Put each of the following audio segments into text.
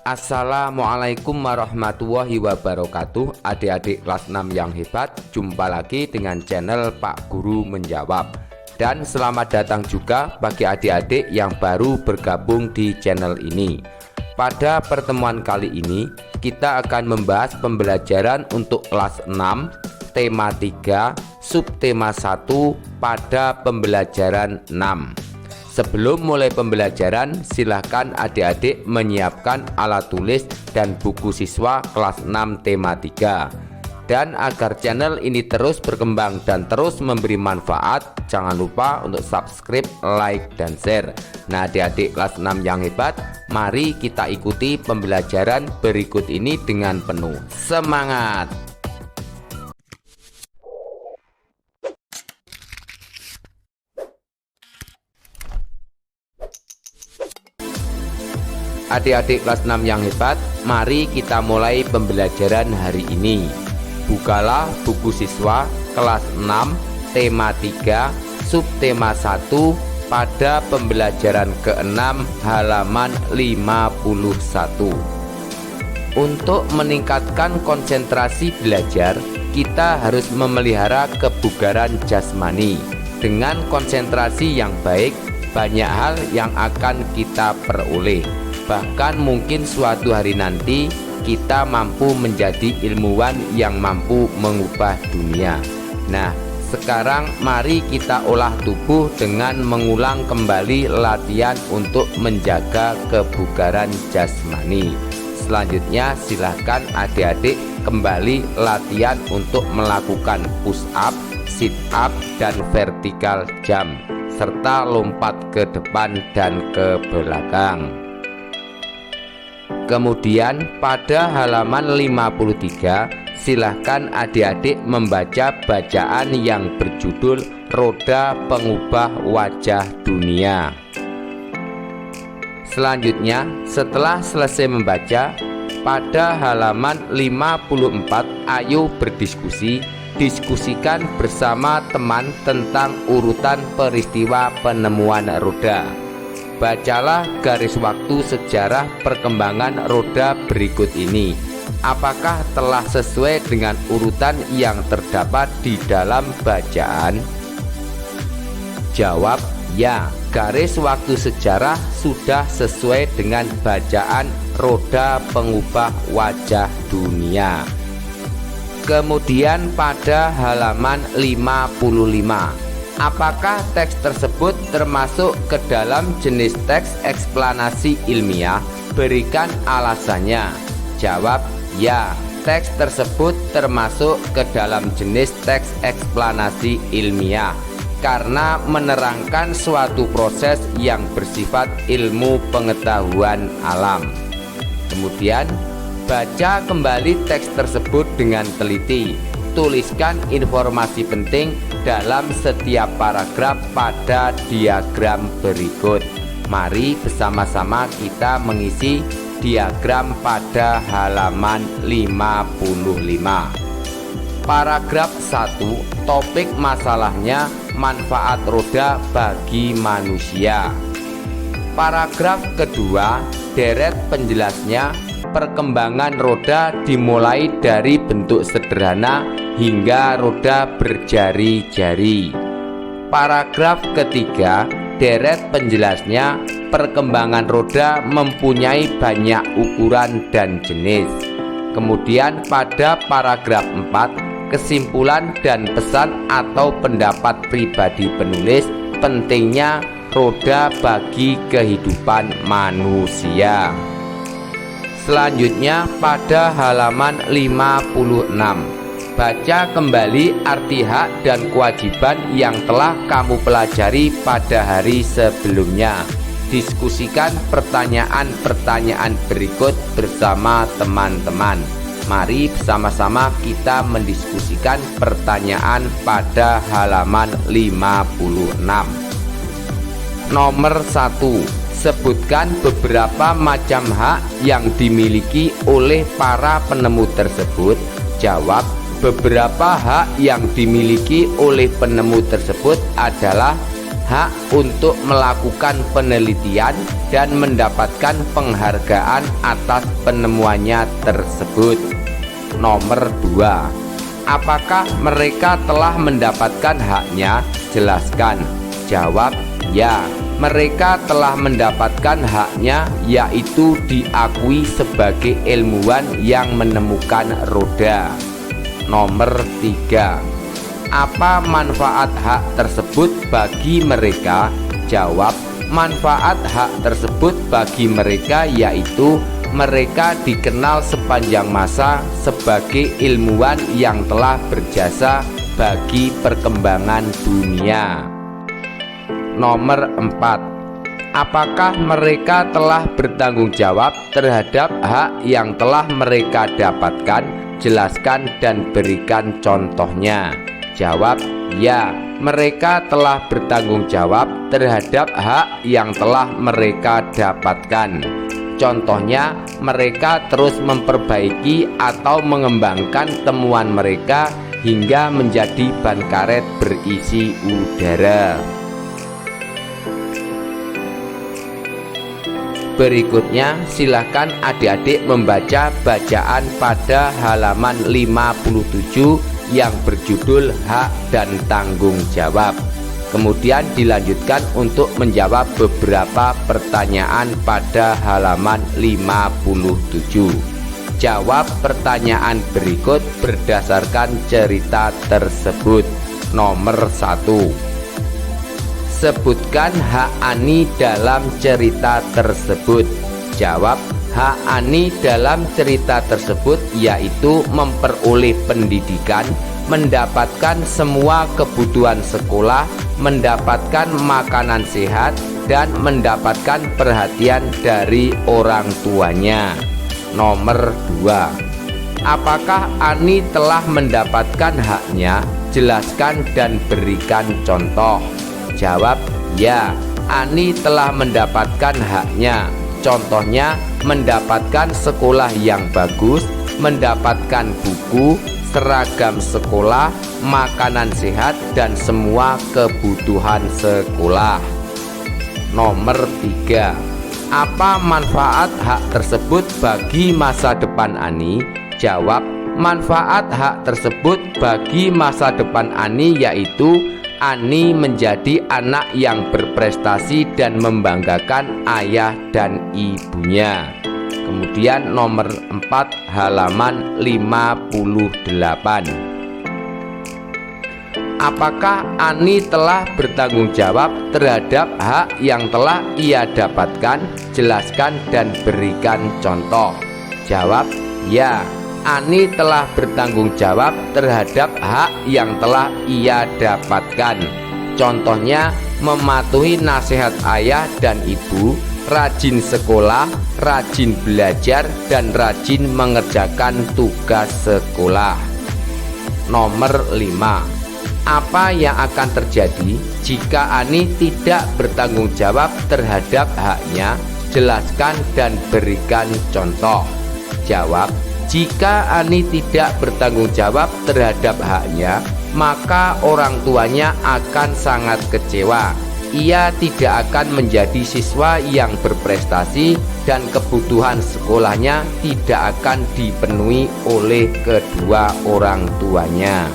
Assalamualaikum warahmatullahi wabarakatuh. Adik-adik kelas 6 yang hebat, jumpa lagi dengan channel Pak Guru Menjawab. Dan selamat datang juga bagi adik-adik yang baru bergabung di channel ini. Pada pertemuan kali ini kita akan membahas pembelajaran untuk kelas 6 tema 3 subtema 1 pada pembelajaran 6. Sebelum mulai pembelajaran, silahkan adik-adik menyiapkan alat tulis dan buku siswa kelas 6 tema 3. Dan agar channel ini terus berkembang dan terus memberi manfaat, jangan lupa untuk subscribe, like, dan share. Nah, adik-adik kelas 6 yang hebat, mari kita ikuti pembelajaran berikut ini dengan penuh semangat. Adik-adik kelas 6 yang hebat, mari kita mulai pembelajaran hari ini. Bukalah buku siswa kelas 6 tema 3 subtema 1 pada pembelajaran ke-6 halaman 51. Untuk meningkatkan konsentrasi belajar, kita harus memelihara kebugaran jasmani. Dengan konsentrasi yang baik, banyak hal yang akan kita peroleh. Bahkan mungkin suatu hari nanti kita mampu menjadi ilmuwan yang mampu mengubah dunia. Nah, sekarang mari kita olah tubuh dengan mengulang kembali latihan untuk menjaga kebugaran jasmani. Selanjutnya silahkan adik-adik kembali latihan untuk melakukan push up, sit up, dan vertical jump, serta lompat ke depan dan ke belakang. Kemudian pada halaman 53 silahkan adik-adik membaca bacaan yang berjudul Roda Pengubah Wajah Dunia. Selanjutnya, setelah selesai membaca, pada halaman 54 ayo berdiskusi. Diskusikan bersama teman tentang urutan peristiwa penemuan roda. Bacalah garis waktu sejarah perkembangan roda berikut ini. Apakah telah sesuai dengan urutan yang terdapat di dalam bacaan? Jawab ya, garis waktu sejarah sudah sesuai dengan bacaan roda pengubah wajah dunia. Kemudian pada halaman 55, apakah teks tersebut termasuk ke dalam jenis teks eksplanasi ilmiah? Berikan alasannya. Jawab ya, teks tersebut termasuk ke dalam jenis teks eksplanasi ilmiah karena menerangkan suatu proses yang bersifat ilmu pengetahuan alam. Kemudian baca kembali teks tersebut dengan teliti. Tuliskan informasi penting dalam setiap paragraf pada diagram berikut. Mari bersama-sama kita mengisi diagram pada halaman 55. Paragraf 1, topik masalahnya manfaat roda bagi manusia. Paragraf kedua, deret penjelasnya perkembangan roda dimulai dari bentuk sederhana hingga roda berjari-jari. Paragraf ketiga, deret penjelasnya perkembangan roda mempunyai banyak ukuran dan jenis. Kemudian pada paragraf 4, kesimpulan dan pesan atau pendapat pribadi penulis pentingnya roda bagi kehidupan manusia. Selanjutnya pada halaman 56, baca kembali arti hak dan kewajiban yang telah kamu pelajari pada hari sebelumnya. Diskusikan pertanyaan-pertanyaan berikut bersama teman-teman. Mari bersama-sama kita mendiskusikan pertanyaan pada halaman 56. Nomor 1. Sebutkan beberapa macam hak yang dimiliki oleh para penemu tersebut. Jawab, beberapa hak yang dimiliki oleh penemu tersebut adalah hak untuk melakukan penelitian dan mendapatkan penghargaan atas penemuannya tersebut. Nomor 2. Apakah mereka telah mendapatkan haknya? Jelaskan. Jawab, ya, mereka telah mendapatkan haknya, yaitu diakui sebagai ilmuwan yang menemukan roda. Nomor 3. Apa manfaat hak tersebut bagi mereka? Jawab, manfaat hak tersebut bagi mereka yaitu mereka dikenal sepanjang masa sebagai ilmuwan yang telah berjasa bagi perkembangan dunia. Nomor 4. Apakah mereka telah bertanggung jawab terhadap hak yang telah mereka dapatkan? Jelaskan dan berikan contohnya. Jawab, ya, mereka telah bertanggung jawab terhadap hak yang telah mereka dapatkan. Contohnya, mereka terus memperbaiki atau mengembangkan temuan mereka hingga menjadi ban karet berisi udara. Berikutnya, silakan adik-adik membaca bacaan pada halaman 57 yang berjudul Hak dan Tanggung Jawab. Kemudian dilanjutkan untuk menjawab beberapa pertanyaan pada halaman 57. Jawab pertanyaan berikut berdasarkan cerita tersebut. Nomor 1. Sebutkan hak Ani dalam cerita tersebut. Jawab, hak Ani dalam cerita tersebut yaitu memperoleh pendidikan, mendapatkan semua kebutuhan sekolah, mendapatkan makanan sehat, dan mendapatkan perhatian dari orang tuanya. Nomor 2. Apakah Ani telah mendapatkan haknya? Jelaskan dan berikan contoh. Jawab, ya, Ani telah mendapatkan haknya. Contohnya, mendapatkan sekolah yang bagus, mendapatkan buku, seragam sekolah, makanan sehat, dan semua kebutuhan sekolah. Nomor 3. Apa manfaat hak tersebut bagi masa depan Ani? Jawab, manfaat hak tersebut bagi masa depan Ani yaitu Ani menjadi anak yang berprestasi dan membanggakan ayah dan ibunya. Kemudian nomor 4 halaman 58. Apakah Ani telah bertanggung jawab terhadap hak yang telah ia dapatkan? Jelaskan dan berikan contoh. Jawab, ya, Ani telah bertanggung jawab terhadap hak yang telah ia dapatkan. Contohnya, mematuhi nasihat ayah dan ibu, rajin sekolah, rajin belajar, dan rajin mengerjakan tugas sekolah. Nomor 5. Apa yang akan terjadi jika Ani tidak bertanggung jawab terhadap haknya? Jelaskan dan berikan contoh. Jawab, jika Ani tidak bertanggung jawab terhadap haknya, maka orang tuanya akan sangat kecewa. Ia tidak akan menjadi siswa yang berprestasi dan kebutuhan sekolahnya tidak akan dipenuhi oleh kedua orang tuanya.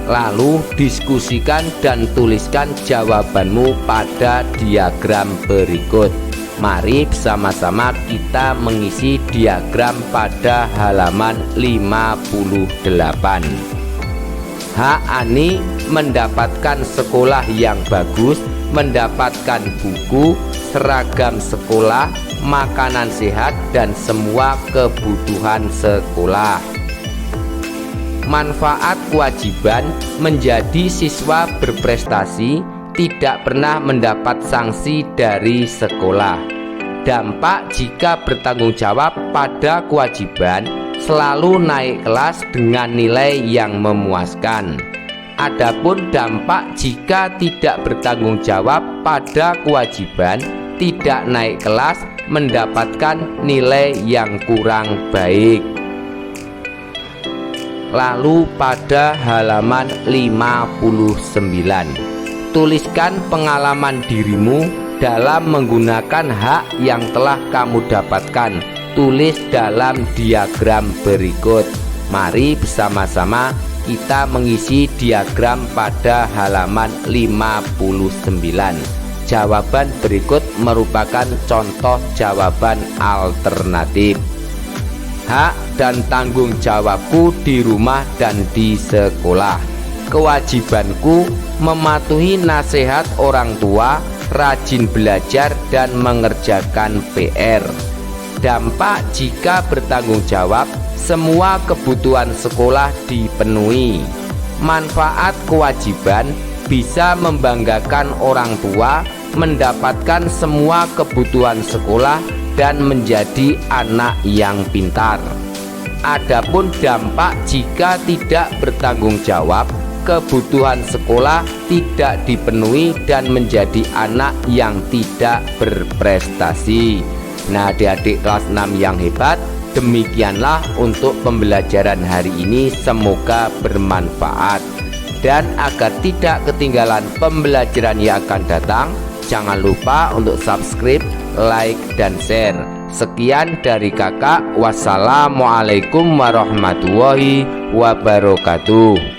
Lalu diskusikan dan tuliskan jawabanmu pada diagram berikut. Mari bersama-sama kita mengisi diagram pada halaman 58. Hak Ani mendapatkan sekolah yang bagus, mendapatkan buku, seragam sekolah, makanan sehat, dan semua kebutuhan sekolah. Manfaat kewajiban menjadi siswa berprestasi, tidak pernah mendapat sanksi dari sekolah. Dampak jika bertanggung jawab pada kewajiban, selalu naik kelas dengan nilai yang memuaskan. Adapun dampak jika tidak bertanggung jawab pada kewajiban, tidak naik kelas, mendapatkan nilai yang kurang baik. Lalu pada halaman 59, tuliskan pengalaman dirimu dalam menggunakan hak yang telah kamu dapatkan. Tulis dalam diagram berikut. Mari bersama-sama kita mengisi diagram pada halaman 59. Jawaban berikut merupakan contoh jawaban alternatif. Hak dan tanggung jawabku di rumah dan di sekolah. Kewajibanku mematuhi nasihat orang tua, rajin belajar dan mengerjakan PR. Dampak jika bertanggung jawab, semua kebutuhan sekolah dipenuhi. Manfaat kewajiban bisa membanggakan orang tua, mendapatkan semua kebutuhan sekolah dan menjadi anak yang pintar. Adapun dampak jika tidak bertanggung jawab, kebutuhan sekolah tidak dipenuhi dan menjadi anak yang tidak berprestasi. Nah, adik-adik kelas 6 yang hebat, demikianlah untuk pembelajaran hari ini, semoga bermanfaat. Dan agar tidak ketinggalan pembelajaran yang akan datang, jangan lupa untuk subscribe, like, dan share. Sekian dari kakak. Wassalamualaikum warahmatullahi wabarakatuh.